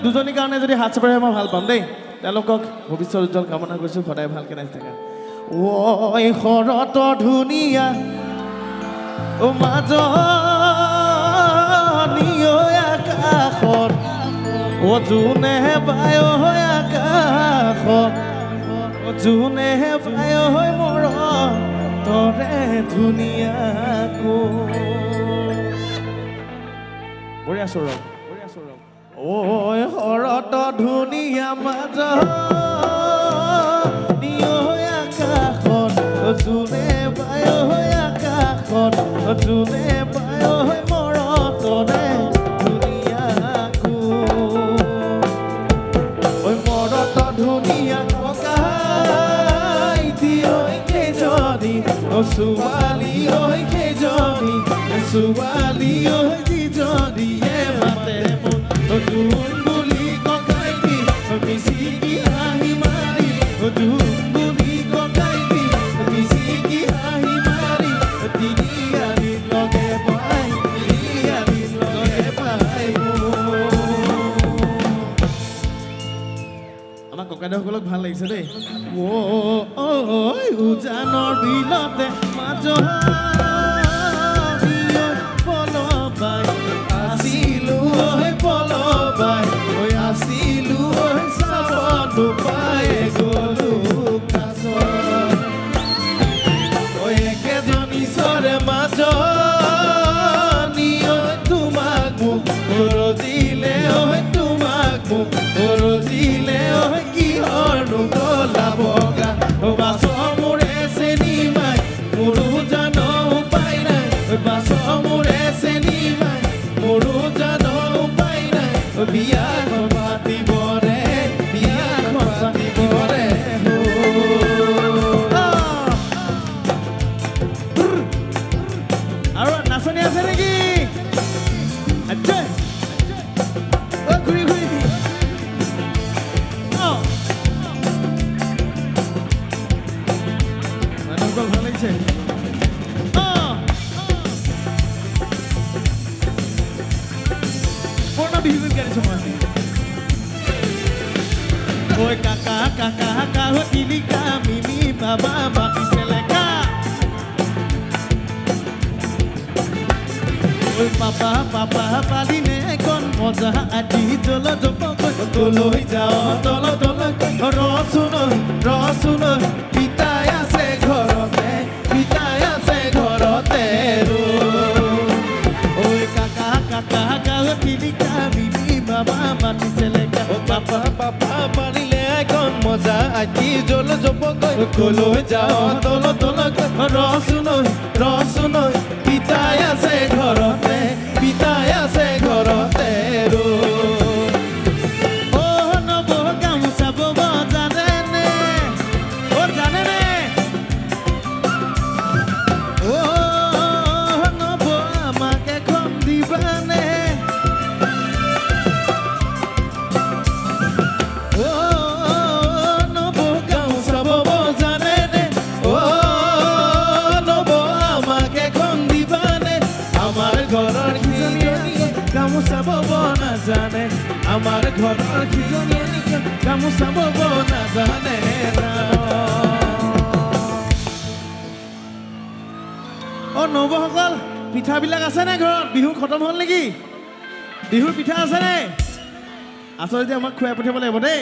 দুজনী কাৰণে যদি হাত চাপৰে মই ভাল পাম দেই তেওঁলোকক ভৱিষ্যত উজ্জ্বল কামনা কৰিছোঁ সদায় ভালকৈ নাচি থাকে ঐ শৰত ধুনীয়া ও মাজনী ঐ আকাশত ও জোনে বায় হৈ আকাশত ও জোনে বায় হৈ মোৰ তৰে ধুনীয়াকো বঢ়িয়া চৰম ঐ শৰত ধুনীয়া মাজনী ঐ আকাশত জোনে বায় হৈ আকাশত জোনে বায় হৈ মোৰ তৰে ধুনীয়াকো ঐ মৰত ধুনীয়া ককাই দিয় কেইজনী ছোৱালী ঐ কেইজনী ছোৱালী ঐ যিজনীয়ে মাতে জোন বুলি ককাই দি মিচিকি হাঁহি মাৰি জোন বুলি ককাই দি মিচিকি হাঁহি মাৰি তিনিআলি লগে পাই তিনিআলি লগে পাই আমাৰ ককাইদেউসকলক ভাল লাগিছে দেই উজানৰ বিলতে আছিলো পলবাই আছিলো চাব পাই গলো একেজনী চৰে মাজনী তোমাক মোক ৰজিলে তোমাক মোক ৰজিলে কিহৰনো গলা বগা বাছ মোৰে চেনি মাই মোৰো জান উপায় নাই বাছ মোৰে চেনি মাই মোৰো জান উপায় নাই বিয়াখন পাতিবৰে বিয়াখন পাতিবৰে আৰু নাচনি আছে নেকি বিহু গীত গাইছো মই ঐ কাকা কাকা কাহতিলিকা মিমি বাবা মাতিছে লেকা ঐ পাপা পাপা পালিনে কোন মজা আজি জল জপ তলৈ যাও তল তল ৰচুন পিতাই আছে ঘৰতে ঐ কাকা কাকা কাহতিলিকা মিমি বাবা মাতিছে লেকা পাপা পাপা পালিলে কোন মজা আজি জল জপ তলৈ যাও তল তল ৰচুন পিতাই আছে ঘৰতে নব গামোচা বব জানেনে জানেনে নব আমাক এখন দিবানে নব গামোচা বব জানেনে নব আমাক এখন দিবানে আমাৰ ঘৰৰ কিজনীয়ে গামোচা বব নাজানে আমাৰ ঘৰৰ কিজনীয়ে গামোচা বব নাজানে নবসকল পিঠাবিলাক আছে নে ঘৰত বিহু খতম হ'ল নেকি বিহুৰ পিঠা আছে নে আচলতে আমাক খুৱাই পঠিয়াব লাগিব দেই